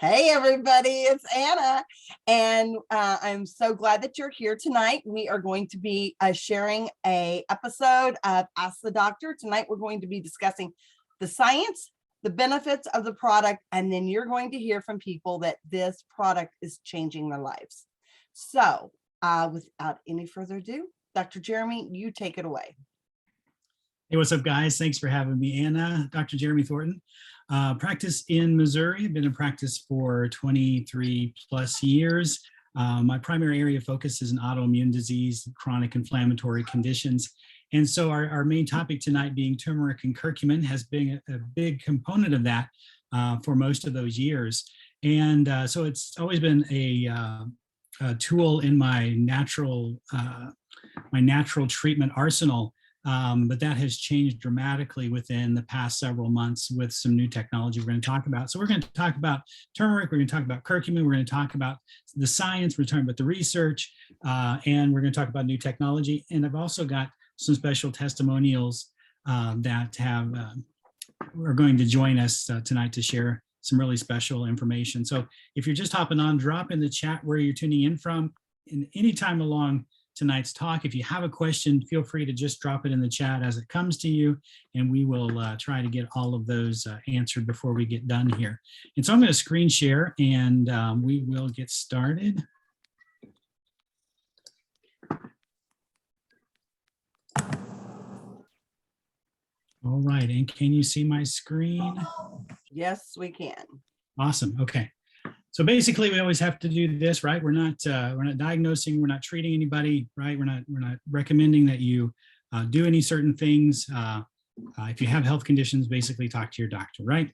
Hey everybody, it's Anna, and I'm so glad that you're here tonight. We are going to be sharing a episode of Ask the Doctor. Tonight we're going to be discussing the science, the benefits of the product, and then you're going to hear from people that this product is changing their lives. So without any further ado, Dr. Jeremy, you take it away. Hey, what's up, guys? Thanks for having me, Anna. Dr. Jeremy Thornton. Practice in Missouri. I've been in practice for 23 plus years. My primary area of focus is in autoimmune disease, chronic inflammatory conditions. And so our main topic tonight being turmeric and curcumin has been a big component of that for most of those years. And so it's always been a tool in my natural treatment arsenal. But that has changed dramatically within the past several months with some new technology we're going to talk about. So we're going to talk about turmeric, we're going to talk about curcumin, we're going to talk about the science, we're talking about the research, and we're going to talk about new technology. And I've also got some special testimonials that are going to join us tonight to share some really special information. So if you're just hopping on, drop in the chat where you're tuning in from, and anytime along tonight's talk. If you have a question, feel free to just drop it in the chat as it comes to you, and we will try to get all of those answered before we get done here. And so I'm going to screen share, and we will get started. All right, and can you see my screen? Yes, we can. Awesome. Okay. So basically, we always have to do this, right? We're not diagnosing, we're not treating anybody, right? We're not recommending that you do any certain things. If you have health conditions, basically talk to your doctor, right?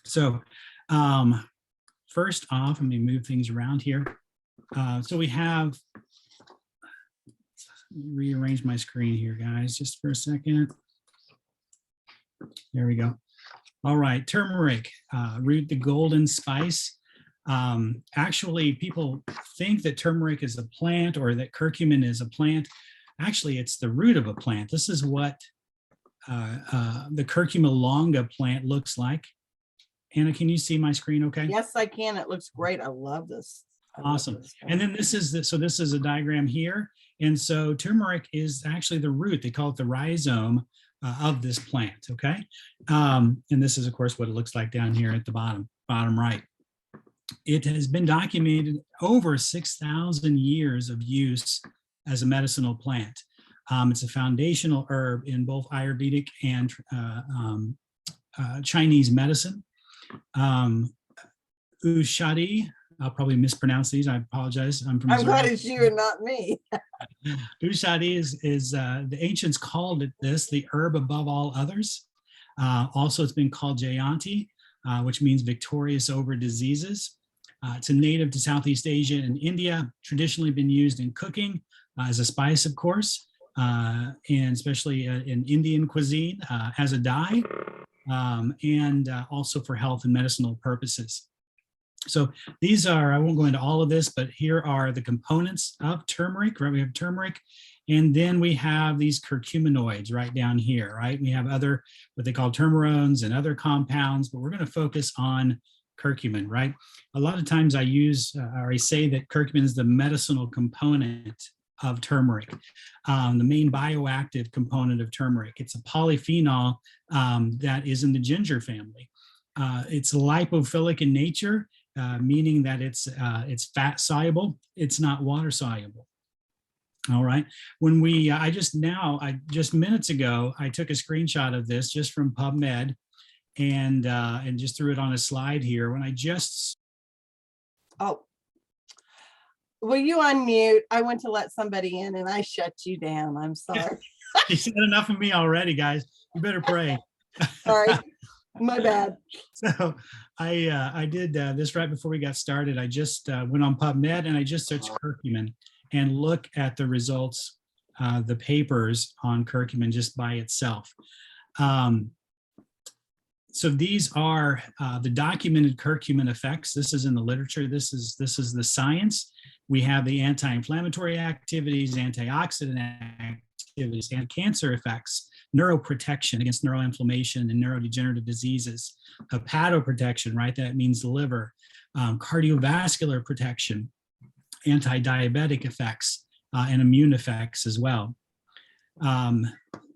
So first off, let me move things around here. So we have, rearrange my screen here, guys, just for a second. There we go. All right, turmeric, root the golden spice. Actually, people think that turmeric is a plant or that curcumin is a plant. Actually, it's the root of a plant. This is what the curcuma longa plant looks like. Anna, can you see my screen okay? Yes, I can. It looks great. I love this. Awesome. And then this is a diagram here. And so turmeric is actually the root. They call it the rhizome of this plant, okay? And this is, of course, what it looks like down here at the bottom right. It has been documented over 6,000 years of use as a medicinal plant. It's a foundational herb in both Ayurvedic and Chinese medicine. Ushadi, I'll probably mispronounce these. I apologize. I'm glad it's you and not me. Ushadi is the ancients called it this, the herb above all others. Also, it's been called Jayanti, which means victorious over diseases. It's a native to Southeast Asia and India, traditionally been used in cooking as a spice, of course, and especially in Indian cuisine as a dye, and also for health and medicinal purposes. So these are, I won't go into all of this, but here are the components of turmeric, right? We have turmeric, and then we have these curcuminoids right down here, right? We have other, what they call turmerones and other compounds, but we're going to focus on curcumin, right? A lot of times I use, or I say that curcumin is the medicinal component of turmeric, the main bioactive component of turmeric. It's a polyphenol that is in the ginger family. It's lipophilic in nature, meaning that it's fat soluble. It's not water soluble. All right. When we, just minutes ago, I took a screenshot of this just from PubMed, and just threw it on a slide here. When I just... Oh, will you unmute? I went to let somebody in and I shut you down. I'm sorry. You said enough of me already, guys. You better pray. Sorry, my bad. So I did this right before we got started. I just went on PubMed and I just searched curcumin and look at the results, the papers on curcumin just by itself. So these are the documented curcumin effects. This is in the literature. This is the science. We have the anti-inflammatory activities, antioxidant activities, and cancer effects. neuroprotection against neuroinflammation and neurodegenerative diseases, hepatoprotection, right? That means the liver, cardiovascular protection, anti-diabetic effects, and immune effects as well.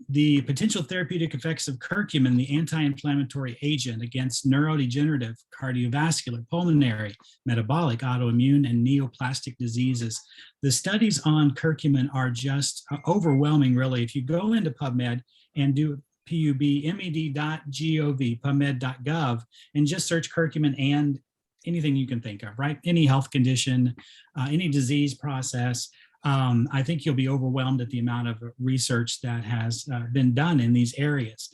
The potential therapeutic effects of curcumin, the anti-inflammatory agent against neurodegenerative, cardiovascular, pulmonary, metabolic, autoimmune, and neoplastic diseases. The studies on curcumin are just overwhelming, really. If you go into PubMed and do pubmed.gov, pubmed.gov, and just search curcumin and anything you can think of, right? Any health condition, any disease process, I think you'll be overwhelmed at the amount of research that has been done in these areas.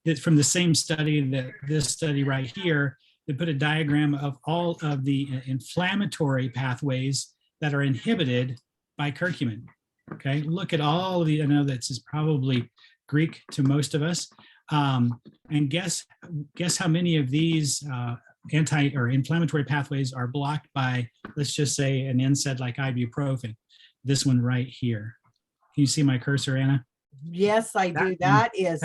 It's from the same study that this study right here, they put a diagram of all of the inflammatory pathways that are inhibited by curcumin. Okay, look at all of the, I know this is probably Greek to most of us. And guess how many of these anti or inflammatory pathways are blocked by, let's just say, an NSAID like ibuprofen. This one right here. Can you see my cursor, Anna? Yes, I do. That is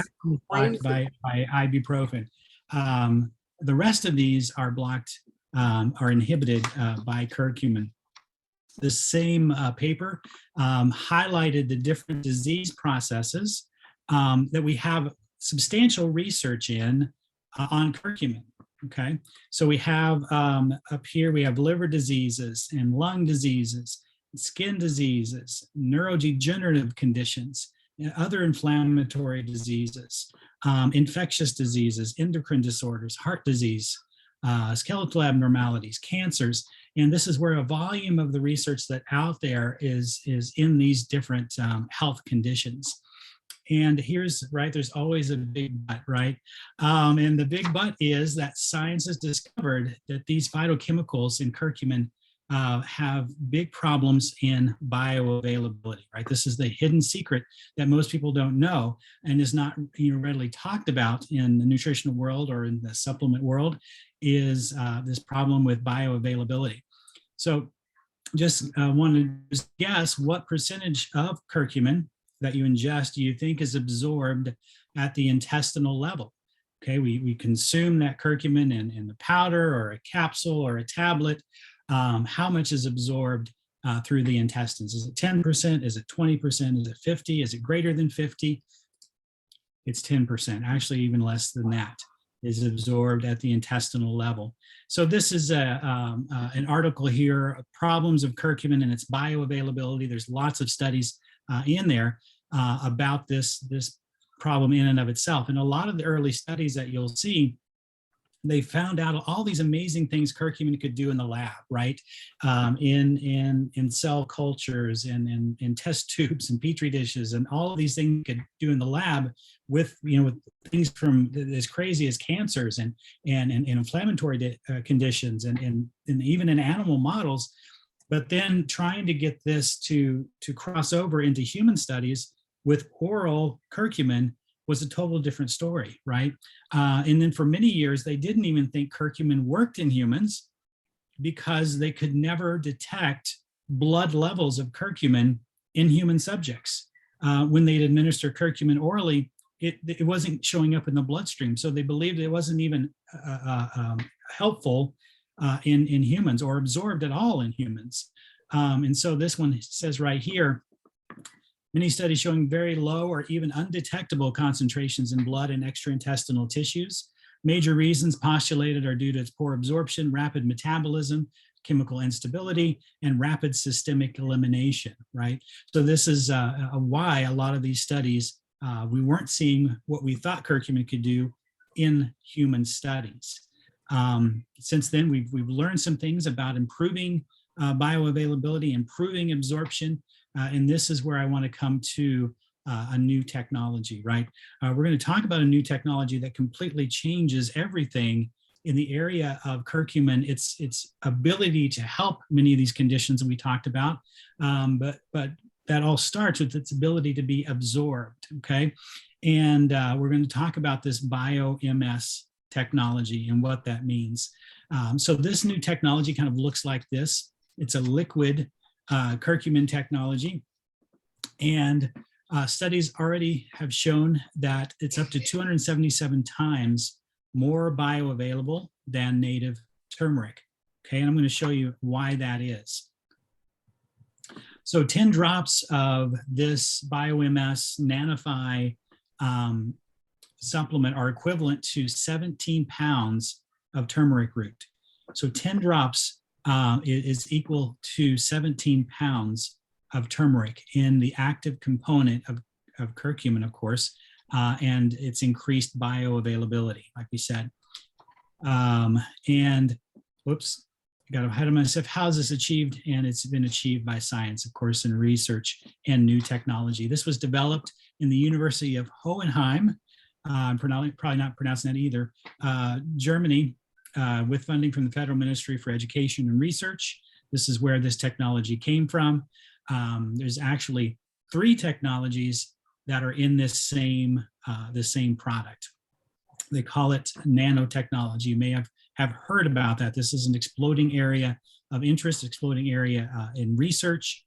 blocked by ibuprofen. The rest of these are blocked, are inhibited by curcumin. The same paper highlighted the different disease processes that we have substantial research in on curcumin. Okay, so we have up here, we have liver diseases and lung diseases, skin diseases, neurodegenerative conditions, and other inflammatory diseases, infectious diseases, endocrine disorders, heart disease, skeletal abnormalities, cancers. And this is where a volume of the research that out there is in these different health conditions. And here's, right, there's always a big but, right? And the big but is that science has discovered that these phytochemicals in curcumin have big problems in bioavailability, right? This is the hidden secret that most people don't know and is not readily talked about in the nutritional world or in the supplement world, is this problem with bioavailability. So just wanted to guess what percentage of curcumin that you ingest do you think is absorbed at the intestinal level? Okay, we consume that curcumin in the powder or a capsule or a tablet. How much is absorbed through the intestines? Is it 10%? Is it 20%? Is it 50? Is it greater than 50? It's 10%, actually even less than that is absorbed at the intestinal level. So this is an article here, Problems of Curcumin and its Bioavailability. There's lots of studies in there about this problem in and of itself. And a lot of the early studies that you'll see, they found out all these amazing things curcumin could do in the lab, right? In cell cultures and in test tubes and petri dishes, and all of these things it could do in the lab with, with things from as crazy as cancers and inflammatory conditions and even in animal models. But then trying to get this to cross over into human studies with oral curcumin was a total different story, right? And then for many years, they didn't even think curcumin worked in humans because they could never detect blood levels of curcumin in human subjects. When they'd administer curcumin orally, it wasn't showing up in the bloodstream. So they believed it wasn't even helpful in humans or absorbed at all in humans. And so this one says right here, many studies showing very low or even undetectable concentrations in blood and extraintestinal tissues. Major reasons postulated are due to its poor absorption, rapid metabolism, chemical instability, and rapid systemic elimination, right? So this is why a lot of these studies, we weren't seeing what we thought curcumin could do in human studies. Since then, we've learned some things about improving bioavailability, improving absorption, and this is where I want to come to a new technology, right? We're going to talk about a new technology that completely changes everything in the area of curcumin, its ability to help many of these conditions that we talked about, but that all starts with its ability to be absorbed, okay? And we're going to talk about this bio-MS technology and what that means. So this new technology kind of looks like this. It's a liquid curcumin technology. And studies already have shown that it's up to 277 times more bioavailable than native turmeric. Okay, and I'm going to show you why that is. So 10 drops of this BioMS Nanofy supplement are equivalent to 17 pounds of turmeric root. So 10 drops is equal to 17 pounds of turmeric in the active component of curcumin, of course, and its increased bioavailability, like we said. And whoops, I got ahead of myself. How is this achieved? And it's been achieved by science, of course, and research and new technology. This was developed in the University of Hohenheim, I'm probably not pronouncing that either, Germany, with funding from the Federal Ministry for Education and Research. This is where this technology came from. There's actually 3 technologies that are in this same product. They call it nanotechnology. You may have heard about that. This is an exploding area of interest, exploding area in research.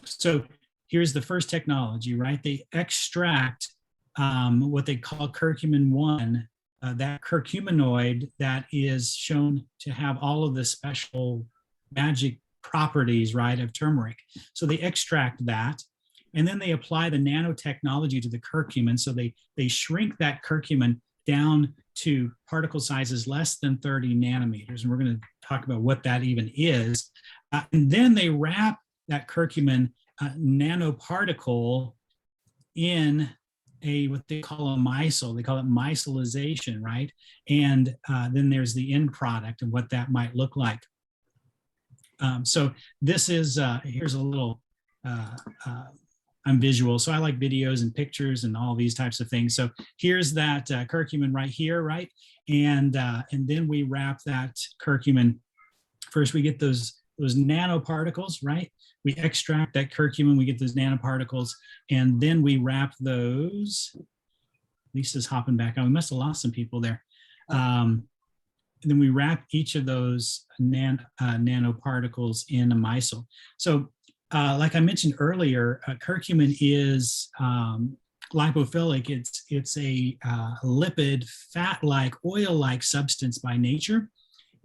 So here's the first technology, right? They extract what they call curcumin 1, that curcuminoid that is shown to have all of the special magic properties, right, of turmeric. So they extract that, and then they apply the nanotechnology to the curcumin. So they shrink that curcumin down to particle sizes less than 30 nanometers. And we're going to talk about what that even is. And then they wrap that curcumin nanoparticle in what they call a micelle. They call it micellization, right? And then there's the end product and what that might look like. So this is, here's a little, I'm visual, so I like videos and pictures and all these types of things. So here's that curcumin right here, right? And then we wrap that curcumin. First, we get those nanoparticles, right? We extract that curcumin, we get those nanoparticles, and then we wrap those. Lisa's hopping back on. We must have lost some people there. And then we wrap each of those nanoparticles in a micelle. So like I mentioned earlier, curcumin is lipophilic. It's a lipid, fat-like, oil-like substance by nature.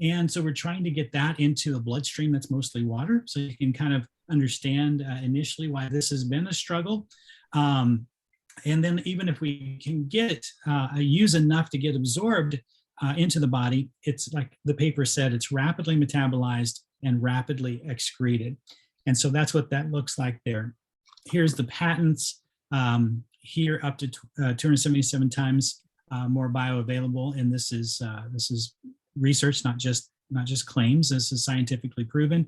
And so we're trying to get that into a bloodstream that's mostly water. So you can kind of understand initially why this has been a struggle. And then even if we can get use enough to get absorbed into the body, it's like the paper said, it's rapidly metabolized and rapidly excreted. And so that's what that looks like there. Here's the patents here, up to 277 times more bioavailable. And this is research, not just claims. This is scientifically proven.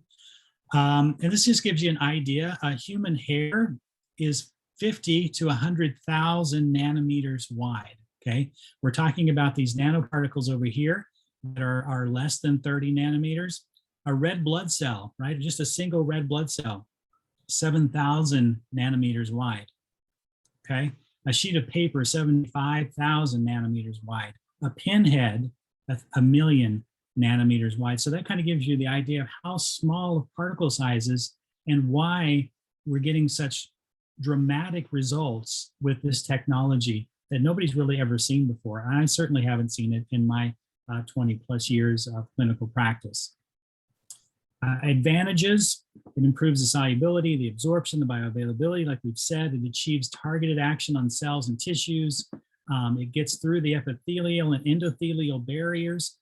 And this just gives you an idea. Human hair is 50 to 100,000 nanometers wide. Okay, we're talking about these nanoparticles over here that are less than 30 nanometers. A red blood cell, right? Just a single red blood cell, 7,000 nanometers wide. Okay, a sheet of paper, 75,000 nanometers wide. A pinhead, 1,000,000 nanometers wide. So that kind of gives you the idea of how small of particle sizes and why we're getting such dramatic results with this technology that nobody's really ever seen before. And I certainly haven't seen it in my 20 plus years of clinical practice. Advantages: it improves the solubility, the absorption, the bioavailability, like we've said. It achieves targeted action on cells and tissues. It gets through the epithelial and endothelial barriers.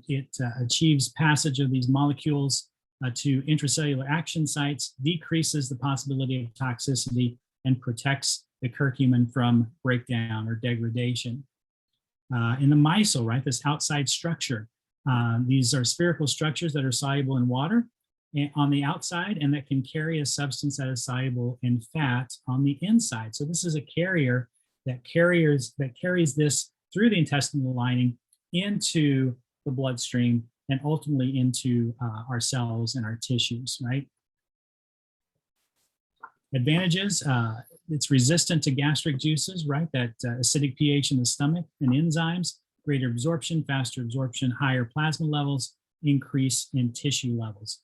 It achieves passage of these molecules to intracellular action sites, decreases the possibility of toxicity, and protects the curcumin from breakdown or degradation. In the micelle, right, this outside structure, these are spherical structures that are soluble in water on the outside and that can carry a substance that is soluble in fat on the inside. So this is a carrier that carries this through the intestinal lining into the bloodstream and ultimately into our cells and our tissues, right? Advantages: it's resistant to gastric juices, right? That acidic pH in the stomach and enzymes, greater absorption, faster absorption, higher plasma levels, increase in tissue levels.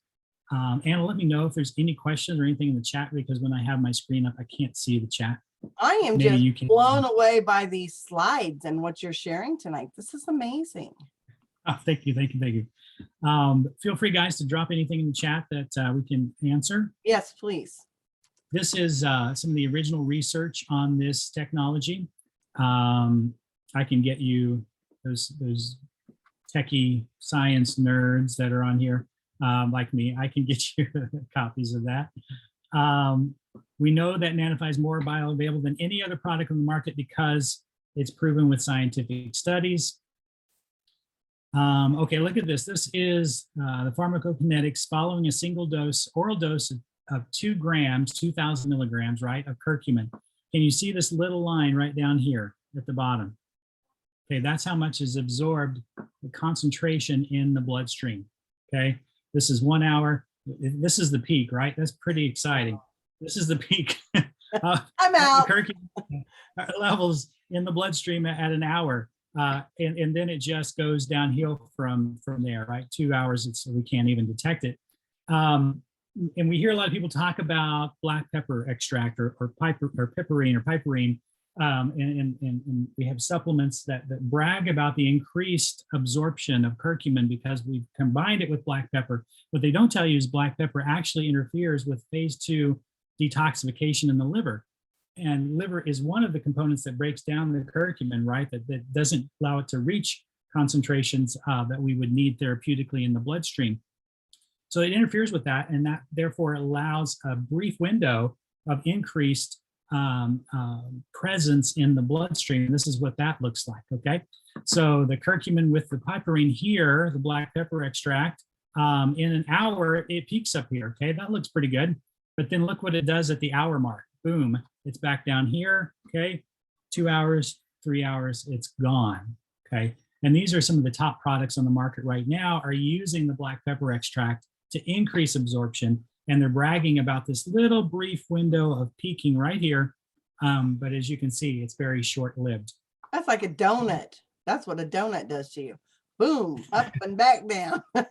Anna, let me know if there's any questions or anything in the chat, because when I have my screen up, I can't see the chat. I am Maybe just you can. blown away by these slides and what you're sharing tonight. This is amazing. Oh, thank you, thank you, thank you. Feel free, guys, to drop anything in the chat that we can answer. Yes, please. This is some of the original research on this technology. I can get you those techie science nerds that are on here, like me. I can get you copies of that. We know that Nanofy is more bioavailable than any other product on the market because it's proven with scientific studies. Okay, look at this. This is the pharmacokinetics following a single dose, oral dose of 2 grams, 2,000 milligrams, right, of curcumin. Can you see this little line right down here at the bottom? Okay, that's how much is absorbed, the concentration in the bloodstream. Okay, this is 1 hour. This is the peak, right? That's pretty exciting. This is the peak. I'm out. Curcumin levels in the bloodstream at an hour. And then it just goes downhill from there, right? 2 hours, we can't even detect it. And we hear a lot of people talk about black pepper extract or piperine. And we have supplements that brag about the increased absorption of curcumin because we've combined it with black pepper. What they don't tell you is black pepper actually interferes with phase 2 detoxification in the liver. And liver is one of the components that breaks down the curcumin, right? That doesn't allow it to reach concentrations that we would need therapeutically in the bloodstream. So it interferes with that, and that therefore allows a brief window of increased presence in the bloodstream. This is what that looks like, okay? So the curcumin with the piperine here, the black pepper extract, in an hour, it peaks up here, okay? That looks pretty good. But then look what it does at the hour mark. Boom, it's back down here, okay? 2 hours, 3 hours, it's gone, okay? And these are some of the top products on the market right now are using the black pepper extract to increase absorption. And they're bragging about this little brief window of peaking right here. But as you can see, it's very short-lived. That's like a donut. That's what a donut does to you. Boom, up and back down. That's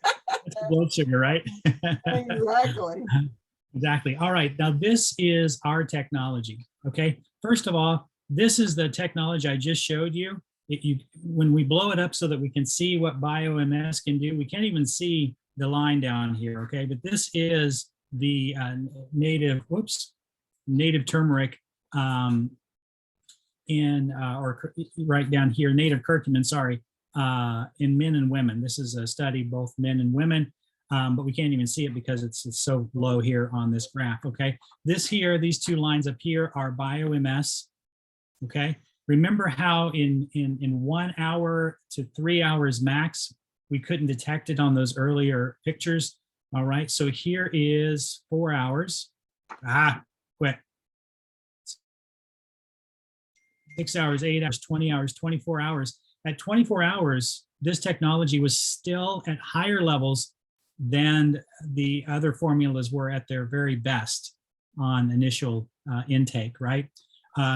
blood sugar, right? Exactly. Exactly. All right. Now, this is our technology. Okay. First of all, this is the technology I just showed you. When we blow it up so that we can see what BioMS can do, we can't even see the line down here. Okay. But this is the native turmeric or right down here, native curcumin, sorry, in men and women. This is a study, both men and women. But we can't even see it because it's so low here on this graph, okay? This here, these 2 lines up here are BioMS, okay? Remember how in 1 hour to 3 hours max, we couldn't detect it on those earlier pictures, all right? So here is 4 hours. Quit. 6 hours, 8 hours, 20 hours, 24 hours. At 24 hours, this technology was still at higher levels than the other formulas were at their very best on initial intake, right?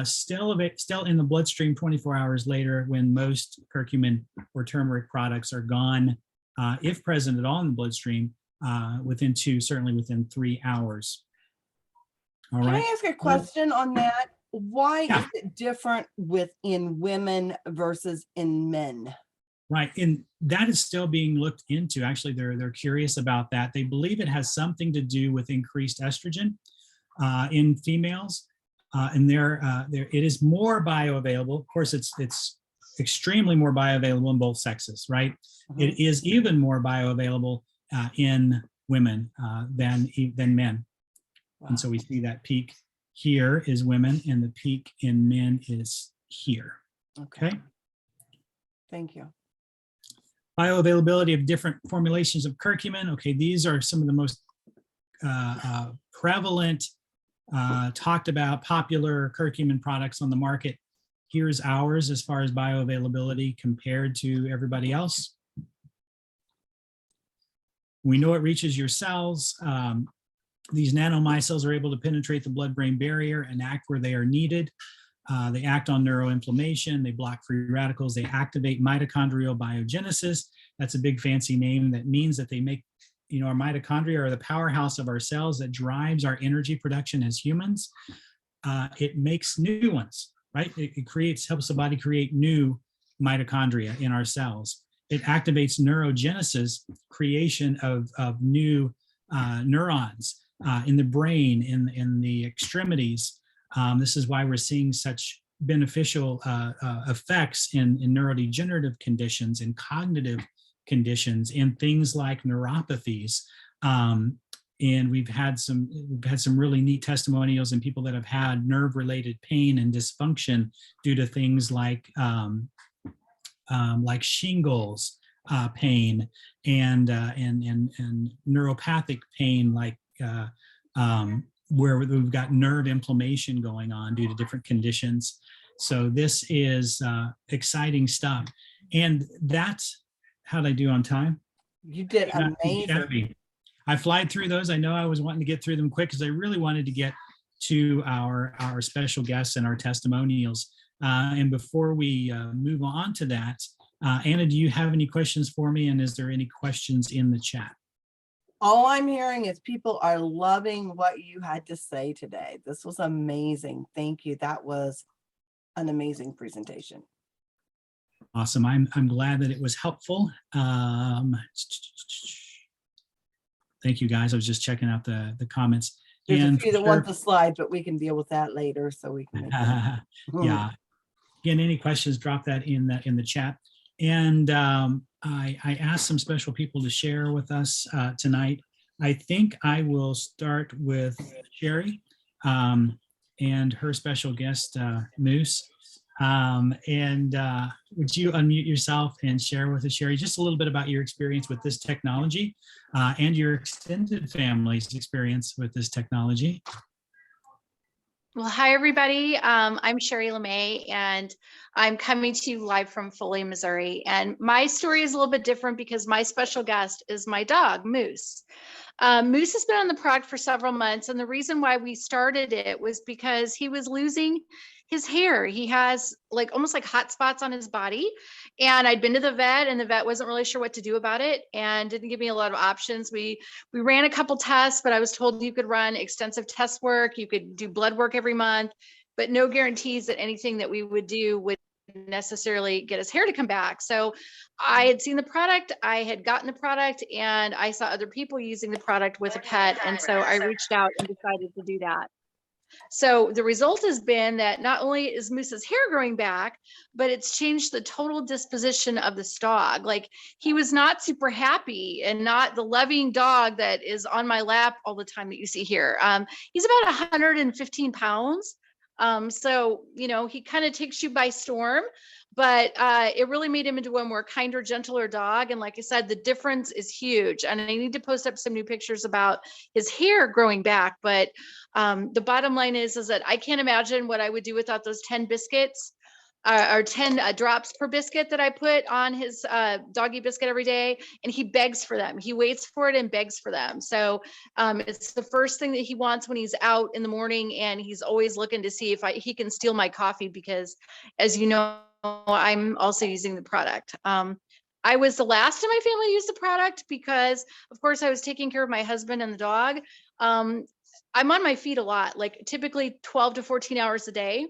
Still in the bloodstream 24 hours later when most curcumin or turmeric products are gone, if present at all in the bloodstream, certainly within 3 hours. All right. Can I ask a question on that? Why Yeah. is it different in women versus in men? Right, and that is still being looked into. Actually, they're curious about that. They believe it has something to do with increased estrogen in females, and it is more bioavailable. Of course, it's extremely more bioavailable in both sexes, right? Mm-hmm. It is even more bioavailable in women than men, wow. And so we see that peak here is women, and the peak in men is here. Okay. Thank you. Bioavailability of different formulations of curcumin. Okay, these are some of the most prevalent, talked about, popular curcumin products on the market. Here's ours as far as bioavailability compared to everybody else. We know it reaches your cells. These nanomicelles are able to penetrate the blood-brain barrier and act where they are needed. They act on neuroinflammation, they block free radicals, they activate mitochondrial biogenesis. That's a big fancy name that means that they make our mitochondria are the powerhouse of our cells that drives our energy production as humans. It makes new ones, right? It helps the body create new mitochondria in our cells. It activates neurogenesis, creation of new neurons in the brain, in the extremities. This is why we're seeing such beneficial effects in neurodegenerative conditions, in cognitive conditions, in things like neuropathies. And we've had some really neat testimonials and people that have had nerve-related pain and dysfunction due to things like shingles pain and neuropathic pain, like where we've got nerve inflammation going on due to different conditions. So this is exciting stuff. And that's, how'd I do on time? You did amazing. I flied through those. I know I was wanting to get through them quick because I really wanted to get to our special guests and our testimonials. And before we move on to that, Anna, do you have any questions for me? And is there any questions in the chat? All I'm hearing is people are loving what you had to say today. This was amazing. Thank you. That was an amazing presentation. Awesome. I'm glad that it was helpful. Thank you, guys. I was just checking out the comments. There's a few that want the slide, but we can deal with that later. So we can. Yeah. Again, any questions, drop that in the chat. And I asked some special people to share with us tonight. I think I will start with Cherie and her special guest, Moose. And would you unmute yourself and share with us, Cherie, just a little bit about your experience with this technology and your extended family's experience with this technology? Well, hi, everybody. I'm Cherie LeMay, and I'm coming to you live from Foley, Missouri. And my story is a little bit different because my special guest is my dog, Moose. Moose has been on the product for several months, and the reason why we started it was because he was losing his hair. He has almost like hot spots on his body, and I'd been to the vet, and the vet wasn't really sure what to do about it and didn't give me a lot of options. We ran a couple tests, but I was told you could run extensive test work, you could do blood work every month, but no guarantees that anything that we would do would necessarily get his hair to come back. So I had seen the product, I had gotten the product, and I saw other people using the product with a pet, and so I reached out and decided to do that. So the result has been that not only is Moose's hair growing back, but it's changed the total disposition of this dog. He was not super happy and not the loving dog that is on my lap all the time that you see here. He's about 115 pounds. So, he kind of takes you by storm, but it really made him into a more kinder, gentler dog. And like I said, the difference is huge. And I need to post up some new pictures about his hair growing back. But the bottom line is that I can't imagine what I would do without those 10 biscuits or 10 drops per biscuit that I put on his doggy biscuit every day. And he begs for them. He waits for it and begs for them. So it's the first thing that he wants when he's out in the morning. And he's always looking to see if he can steal my coffee because, as you know, I'm also using the product. I was the last in my family to use the product because, of course, I was taking care of my husband and the dog. I'm on my feet a lot, typically 12 to 14 hours a day.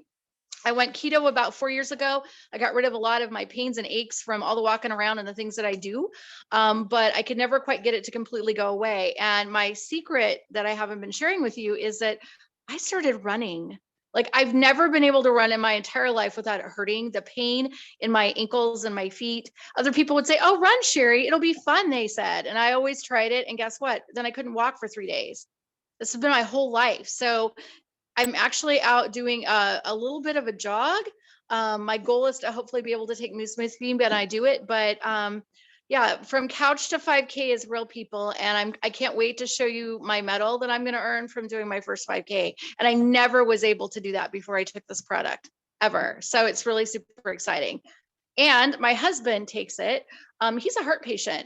I went keto about 4 years ago. I got rid of a lot of my pains and aches from all the walking around and the things that I do. But I could never quite get it to completely go away. And my secret that I haven't been sharing with you is that I started running. I've never been able to run in my entire life without it hurting. The pain in my ankles and my feet. Other people would say, "Oh, run, Cherie. It'll be fun," they said. And I always tried it. And guess what? Then I couldn't walk for 3 days. This has been my whole life. So I'm actually out doing a little bit of a jog. My goal is to hopefully be able to take Moose with me, but I do it. But yeah, from couch to 5K is real, people. And I can't wait to show you my medal that I'm going to earn from doing my first 5K. And I never was able to do that before I took this product ever. So it's really super exciting. And my husband takes it. He's a heart patient.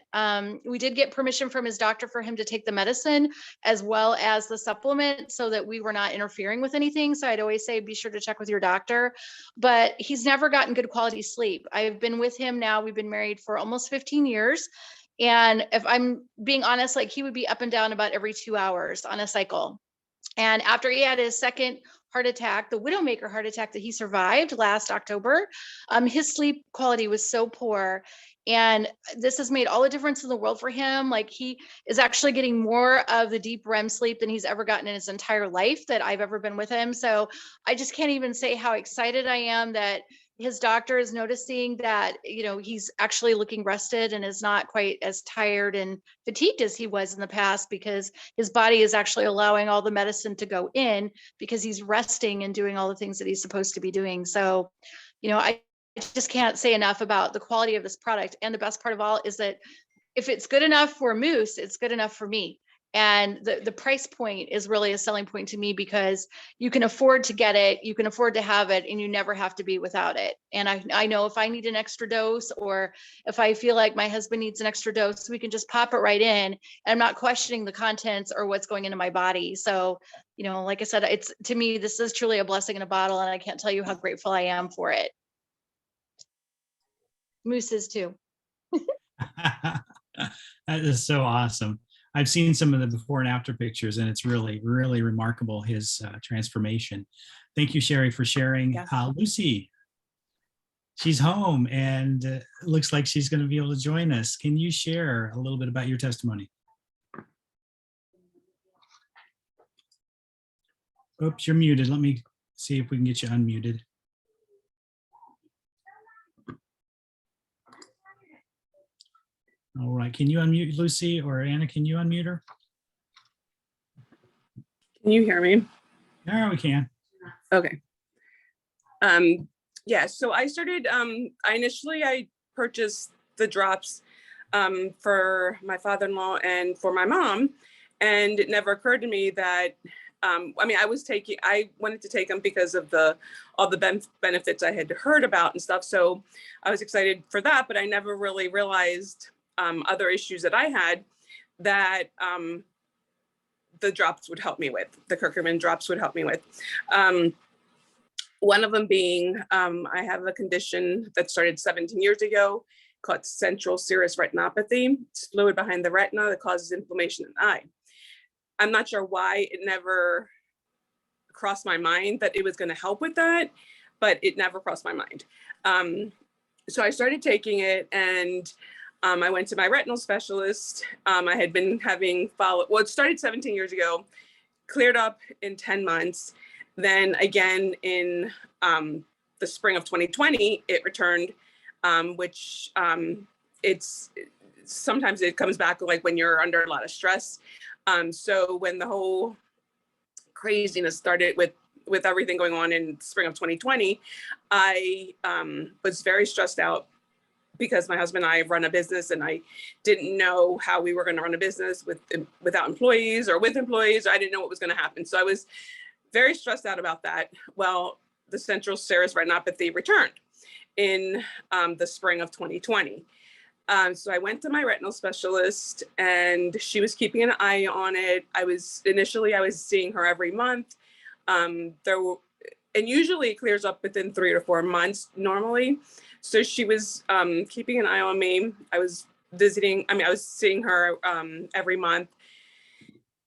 We did get permission from his doctor for him to take the medicine as well as the supplement so that we were not interfering with anything. So I'd always say, be sure to check with your doctor, but he's never gotten good quality sleep. I've been with him now. We've been married for almost 15 years. And if I'm being honest, like he would be up and down about every 2 hours on a cycle. And after he had his second heart attack, the Widowmaker heart attack that he survived last October, his sleep quality was so poor. And this has made all the difference in the world for him. Like he is actually getting more of the deep REM sleep than he's ever gotten in his entire life that I've ever been with him. So I just can't even say how excited I am that his doctor is noticing that, he's actually looking rested and is not quite as tired and fatigued as he was in the past, because his body is actually allowing all the medicine to go in because he's resting and doing all the things that he's supposed to be doing. So, I just can't say enough about the quality of this product. And the best part of all is that if it's good enough for Moose, it's good enough for me. And the price point is really a selling point to me, because you can afford to get it, you can afford to have it, and you never have to be without it. And I know if I need an extra dose, or if I feel like my husband needs an extra dose, we can just pop it right in. And I'm not questioning the contents or what's going into my body. So, like I said, it's, to me, this is truly a blessing in a bottle, and I can't tell you how grateful I am for it. Moose is too. That is so awesome. I've seen some of the before and after pictures, and it's really, really remarkable, his transformation. Thank you, Cherie, for sharing. Yes. Lucy, she's home, and looks like she's going to be able to join us. Can you share a little bit about your testimony? Oops, you're muted. Let me see if we can get you unmuted. All right, can you unmute Lucy, or Anna, can you unmute her? Can you hear me? Yeah, we can. Okay. Yeah, so I started, I purchased the drops for my father-in-law and for my mom. And it never occurred to me that, I wanted to take them because of all the benefits I had heard about and stuff. So I was excited for that, but I never really realized other issues that I had that the drops would help me with, the curcumin drops would help me with. One of them being, I have a condition that started 17 years ago called central serous retinopathy. It's fluid behind the retina that causes inflammation in the eye. I'm not sure why it never crossed my mind that it was going to help with that, but it never crossed my mind. So I started taking it, and I went to my retinal specialist. I had been having it started 17 years ago, cleared up in 10 months. Then again in the spring of 2020, it returned, which sometimes it comes back like when you're under a lot of stress. So when the whole craziness started with everything going on in spring of 2020, I was very stressed out, because my husband and I run a business, and I didn't know how we were going to run a business without employees or with employees. I didn't know what was going to happen. So I was very stressed out about that. Well, the central serous retinopathy returned in the spring of 2020. So I went to my retinal specialist, and she was keeping an eye on it. Initially I was seeing her every month. And usually it clears up within 3 to 4 months normally. So she was keeping an eye on me. I was seeing her every month.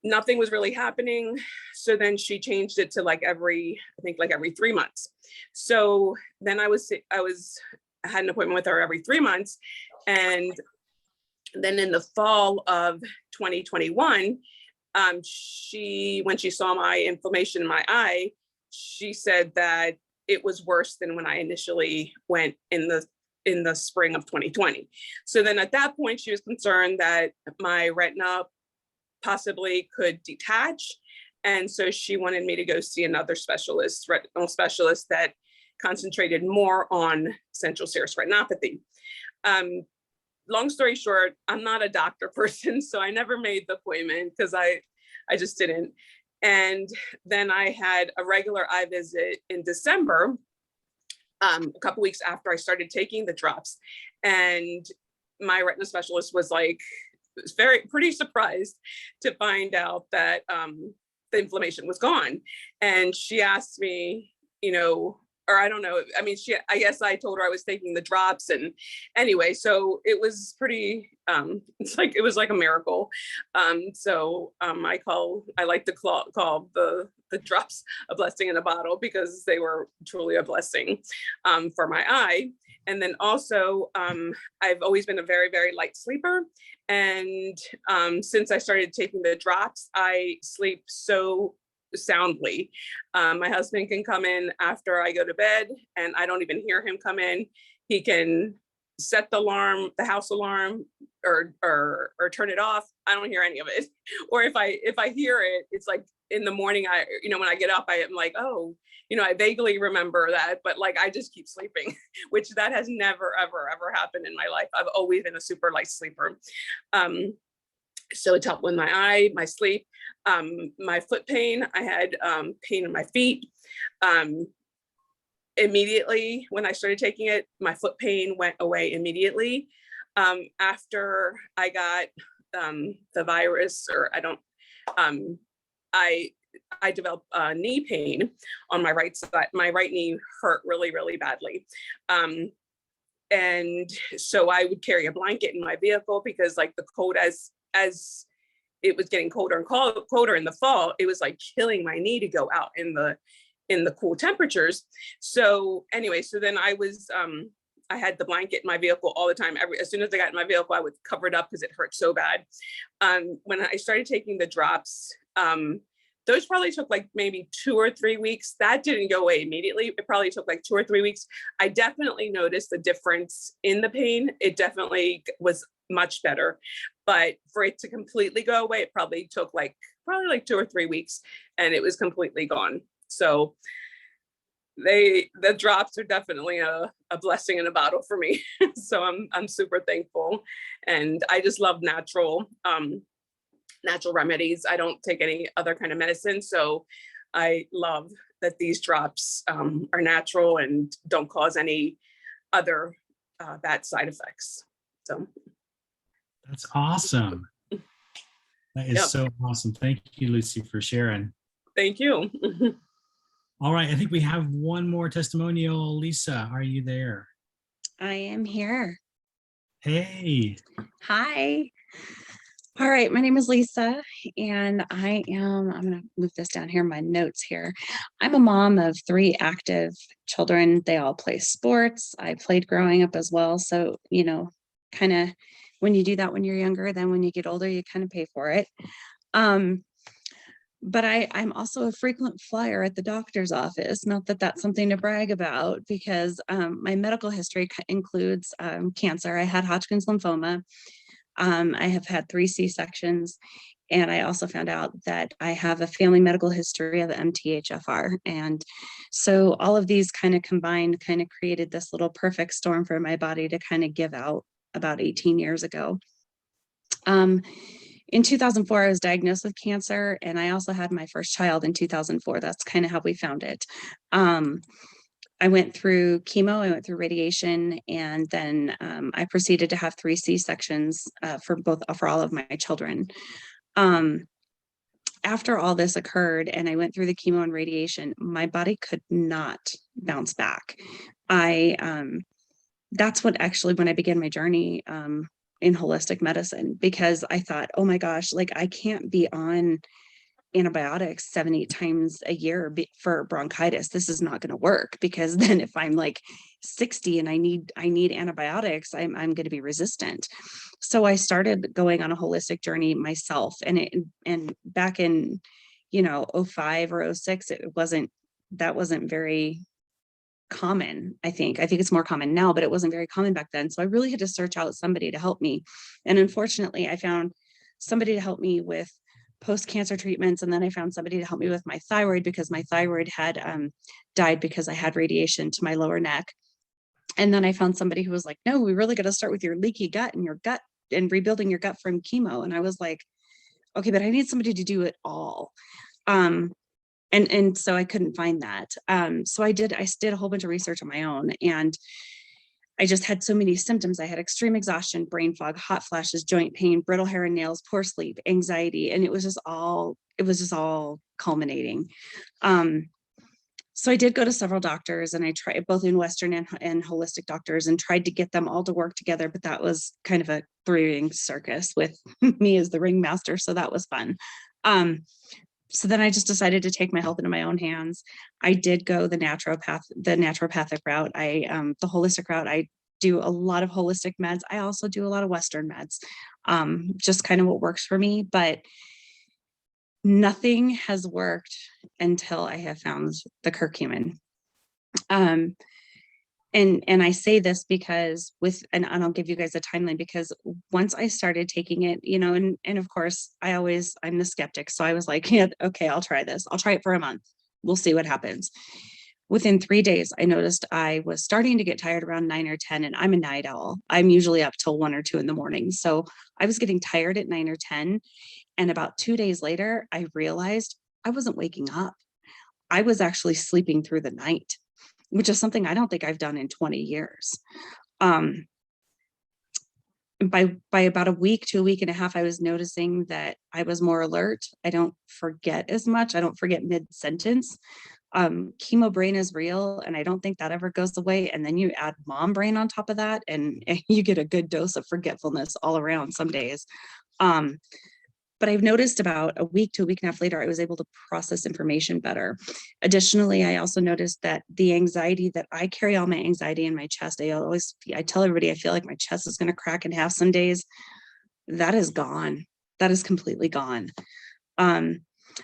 Nothing was really happening. So then she changed it to every 3 months. So then I had an appointment with her every 3 months. And then in the fall of 2021, when she saw my inflammation in my eye, she said that it was worse than when I initially went in the spring of 2020. So then at that point, she was concerned that my retina possibly could detach. And so she wanted me to go see another retinal specialist that concentrated more on central serous retinopathy. Long story short, I'm not a doctor person, so I never made the appointment because I just didn't. And then I had a regular eye visit in December, a couple weeks after I started taking the drops. And my retina specialist was pretty surprised to find out that the inflammation was gone. And she asked me, or I don't know. I mean, I guess I told her I was taking the drops, and anyway, so it was pretty, it was like a miracle. I like to call the drops a blessing in a bottle, because they were truly a blessing, for my eye. And then also, I've always been a very, very light sleeper. And since I started taking the drops, I sleep so soundly. My husband can come in after I go to bed, and I don't even hear him come in. He can set the house alarm, or turn it off. I don't hear any of it. Or if I hear it, it's like in the morning, when I get up, I am like, oh, I vaguely remember that, but like, I just keep sleeping, which that has never, ever, ever happened in my life. I've always been a super light sleeper. So it's helped with my eye, my sleep, my foot pain. I had pain in my feet. Immediately when I started taking it, my foot pain went away immediately. After I got the virus, or I developed knee pain on my right side. My right knee hurt really, really badly. And so I would carry a blanket in my vehicle, because like the cold, as it was getting colder and colder in the fall, it was like killing my knee to go out in the cool temperatures. So anyway, so then I had the blanket in my vehicle all the time. As soon as I got in my vehicle, I would cover it up because it hurt so bad. When I started taking the drops, those probably took like maybe 2 or 3 weeks. That didn't go away immediately. It probably took like 2 or 3 weeks. I definitely noticed the difference in the pain. It definitely was much better. But for it to completely go away, it probably took like 2 or 3 weeks, and it was completely gone. So the drops are definitely a blessing in a bottle for me. So I'm super thankful, and I just love natural remedies. I don't take any other kind of medicine, so I love that these drops are natural and don't cause any other bad side effects. So that's awesome. That is so awesome. Thank you, Lucy, for sharing. Thank you. All right, I think we have one more testimonial. Lisa, are you there? I am here. Hey. Hi. All right, my name is Lisa, and I'm going to move this down here in my notes here. I'm a mom of 3 active children. They all play sports. I played growing up as well. So, kind of when you do that when you're younger, then when you get older, you kind of pay for it. But I'm also a frequent flyer at the doctor's office. Not that that's something to brag about, because my medical history includes cancer. I had Hodgkin's lymphoma. I have had 3 C-sections, and I also found out that I have a family medical history of MTHFR. And so all of these kind of combined kind of created this little perfect storm for my body to kind of give out about 18 years ago. In 2004, I was diagnosed with cancer, and I also had my first child in 2004. That's kind of how we found it. I went through chemo, I went through radiation, and then I proceeded to have 3 C-sections for all of my children. After all this occurred and I went through the chemo and radiation, my body could not bounce back. That's what actually, when I began my journey in holistic medicine, because I thought, oh my gosh, like I can't be on antibiotics 7-8 times a year for bronchitis. This is not going to work, because then if I'm like 60 and I need antibiotics, I'm going to be resistant. So I started going on a holistic journey myself, and back in 05 or 06, that wasn't very common. I think it's more common now, but it wasn't very common back then. So I really had to search out somebody to help me. And unfortunately, I found somebody to help me with post-cancer treatments. And then I found somebody to help me with my thyroid, because my thyroid had died because I had radiation to my lower neck. And then I found somebody who was like, no, we really got to start with your leaky gut and your gut and rebuilding your gut from chemo. And I was like, okay, but I need somebody to do it all. And so I couldn't find that. So I did a whole bunch of research on my own, and I just had so many symptoms. I had extreme exhaustion, brain fog, hot flashes, joint pain, brittle hair and nails, poor sleep, anxiety. And it was just all culminating. So I did go to several doctors, and I tried both in Western and holistic doctors, and tried to get them all to work together. But that was kind of a three-ring circus with me as the ringmaster. So that was fun. So then I just decided to take my health into my own hands. I did go the naturopathic route. The holistic route. I do a lot of holistic meds. I also do a lot of Western meds, just kind of what works for me. But nothing has worked until I have found the curcumin. And I say this because and I'll give you guys a timeline, because once I started taking it, and of course I'm the skeptic. So I was like, yeah, okay, I'll try this. I'll try it for a month. We'll see what happens. Within 3 days, I noticed I was starting to get tired around 9 or 10, and I'm a night owl. I'm usually up till 1 or 2 in the morning. So I was getting tired at 9 or 10. And about 2 days later, I realized I wasn't waking up. I was actually sleeping through the night, which is something I don't think I've done in 20 years. By about a week to a week and a half, I was noticing that I was more alert. I don't forget as much. I don't forget mid-sentence. Chemo brain is real, and I don't think that ever goes away. And then you add mom brain on top of that, and you get a good dose of forgetfulness all around some days. But I've noticed about a week to a week and a half later, I was able to process information better. Additionally, I also noticed that the anxiety that I carry, all my anxiety in my chest, I tell everybody I feel like my chest is going to crack in half some days. That is gone. That is completely gone.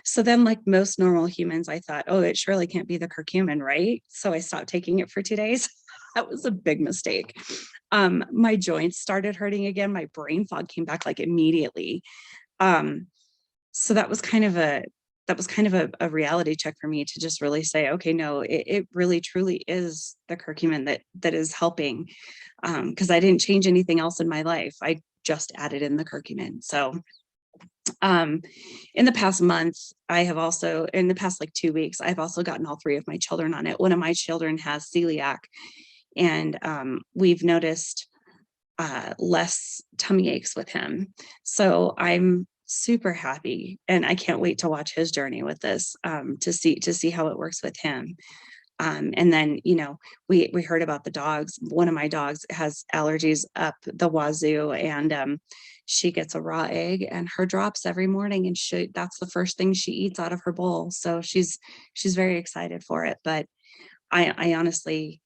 So then, like most normal humans, I thought, oh, it surely can't be the curcumin, right? So I stopped taking it for 2 days. That was a big mistake. My joints started hurting again. My brain fog came back like immediately. So that was kind of a reality check for me to just really say, okay, no, it really truly is the curcumin that is helping. Because I didn't change anything else in my life. I just added in the curcumin. So in the past month, in the past like 2 weeks, I've also gotten all 3 of my children on it. One of my children has celiac, and we've noticed less tummy aches with him. So I'm super happy, and I can't wait to watch his journey with this, to see how it works with him. And then, we heard about the dogs. One of my dogs has allergies up the wazoo, and she gets a raw egg and her drops every morning, and that's the first thing she eats out of her bowl. So she's very excited for it. But I honestly,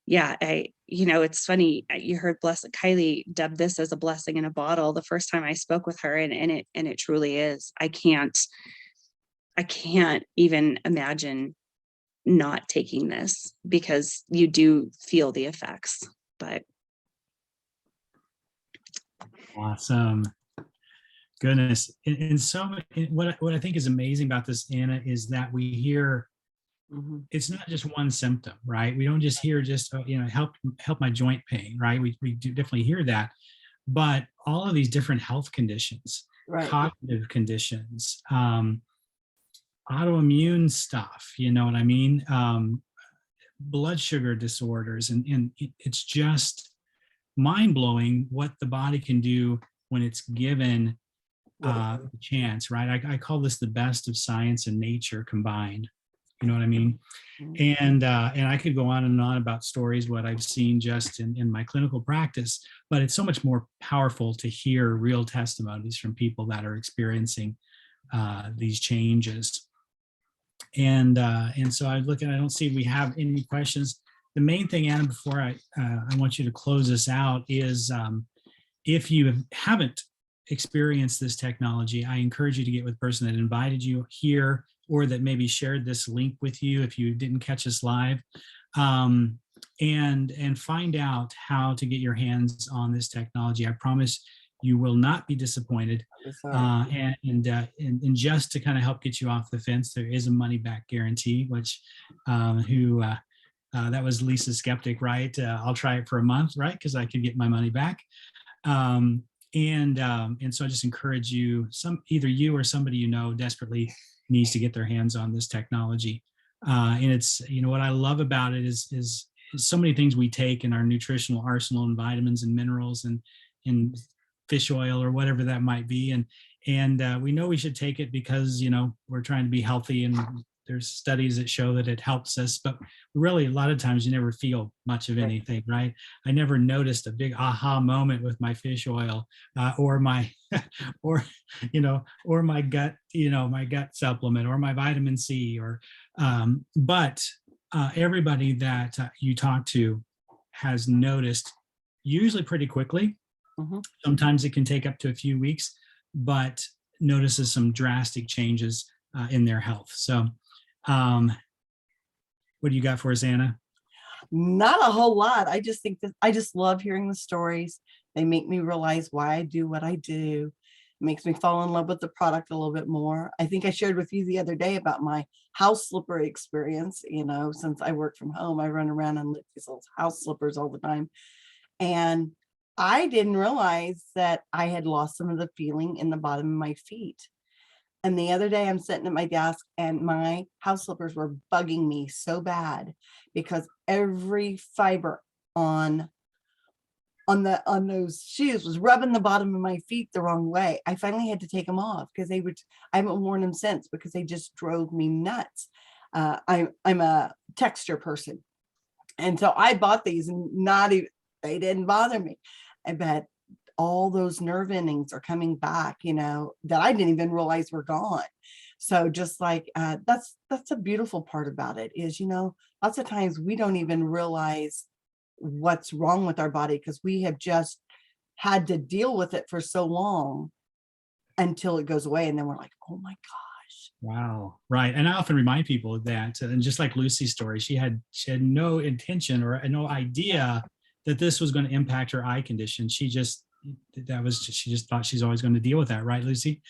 yeah, it's funny. You heard Blessed Kylie dub this as a blessing in a bottle the first time I spoke with her, and it truly is. I can't even imagine not taking this, because you do feel the effects. But Awesome. Goodness. And so what I think is amazing about this, Anna, is that we hear it's not just one symptom, right? We don't just hear help my joint pain, right? We do definitely hear that, but all of these different health conditions, Right. cognitive conditions, autoimmune stuff, you know what I mean? Blood sugar disorders, and it's just mind-blowing what the body can do when it's given a chance, right? I call this the best of science and nature combined. You know what I mean? And I could go on and on about stories, what I've seen just in my clinical practice, but it's so much more powerful to hear real testimonies from people that are experiencing these changes. And so I don't see we have any questions. The main thing, Anna, before I want you to close this out, is if you haven't experienced this technology, I encourage you to get with the person that invited you here, or that maybe shared this link with you if you didn't catch us live, and find out how to get your hands on this technology. I promise you will not be disappointed. And just to kind of help get you off the fence, there is a money back guarantee, which that was Lisa Skeptic, right? I'll try it for a month, right? Because I could get my money back. And so I just encourage you, either you or somebody you know desperately needs to get their hands on this technology. And it's, what I love about it is so many things we take in our nutritional arsenal, and vitamins and minerals and fish oil or whatever that might be. And we know we should take it because, we're trying to be healthy and there's studies that show that it helps us, but really a lot of times you never feel much of anything, right? I never noticed a big aha moment with my fish oil, or my, or, or my gut, my gut supplement, or my vitamin C, but everybody that you talk to has noticed, usually pretty quickly. Mhm. Sometimes it can take up to a few weeks, but notices some drastic changes in their health. So what do you got for us, Anna? Not a whole lot. I just think that I just love hearing the stories. They make me realize why I do what I do. It makes me fall in love with the product a little bit more. I think I shared with you the other day about my house slipper experience. Since I work from home, I run around and lift these little house slippers all the time. And I didn't realize that I had lost some of the feeling in the bottom of my feet. And the other day I'm sitting at my desk and my house slippers were bugging me so bad because every fiber on those shoes was rubbing the bottom of my feet the wrong way. I finally had to take them off because I haven't worn them since because they just drove me nuts. I'm a texture person. And so I bought these and they didn't bother me. I bet all those nerve endings are coming back, that I didn't even realize were gone. So just like, that's a beautiful part about it is, lots of times we don't even realize what's wrong with our body because we have just had to deal with it for so long until it goes away. And then we're like, oh my gosh. Wow. Right. And I often remind people that, and just like Lucy's story, she had no intention or no idea that this was going to impact her eye condition. She just thought she's always going to deal with that. Right, Lucy?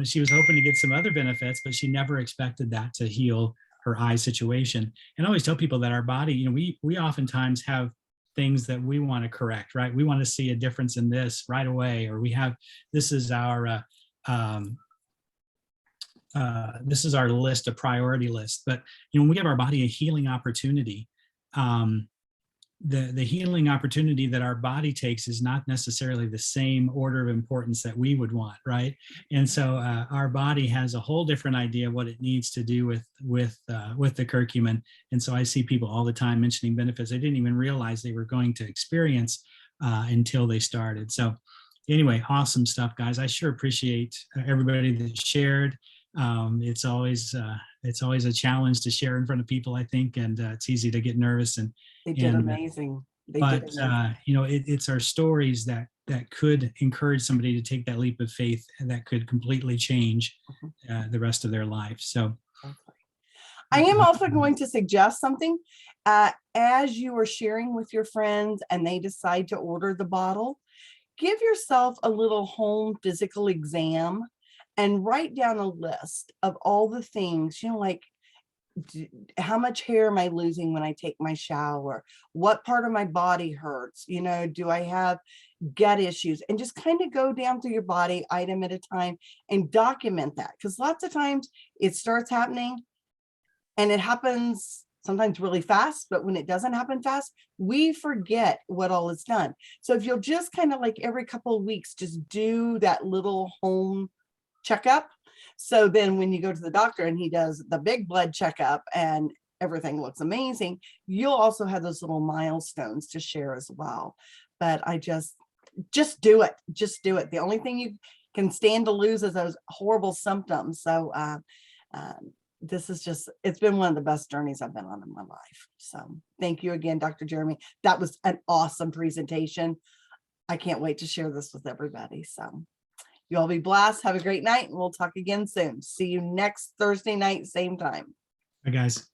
She was hoping to get some other benefits, but she never expected that to heal her eye situation. And I always tell people that our body, we oftentimes have things that we want to correct, right? We want to see a difference in this right away, or this is our list, a priority list. But when we give our body a healing opportunity, the healing opportunity that our body takes is not necessarily the same order of importance that we would want, right? And so our body has a whole different idea of what it needs to do with the curcumin. And so I see people all the time mentioning benefits they didn't even realize they were going to experience until they started. So anyway, awesome stuff, guys. I sure appreciate everybody that shared. It's always a challenge to share in front of people, I think, and it's easy to get nervous. And they did amazing. It's our stories that could encourage somebody to take that leap of faith and that could completely change the rest of their life. So I am also going to suggest something. As you are sharing with your friends and they decide to order the bottle, give yourself a little home physical exam and write down a list of all the things, like how much hair am I losing when I take my shower? What part of my body hurts? Do I have gut issues? And just kind of go down through your body item at a time and document that. Because lots of times it starts happening and it happens sometimes really fast, but when it doesn't happen fast, we forget what all is done. So if you'll just kind of like every couple of weeks, just do that little home checkup. So then when you go to the doctor and he does the big blood checkup and everything looks amazing, you'll also have those little milestones to share as well. But I just do it. Just do it. The only thing you can stand to lose is those horrible symptoms. So it's been one of the best journeys I've been on in my life. So thank you again, Dr. Jeremy. That was an awesome presentation. I can't wait to share this with everybody. So you all be blessed. Have a great night, and we'll talk again soon. See you next Thursday night, same time. Bye, guys.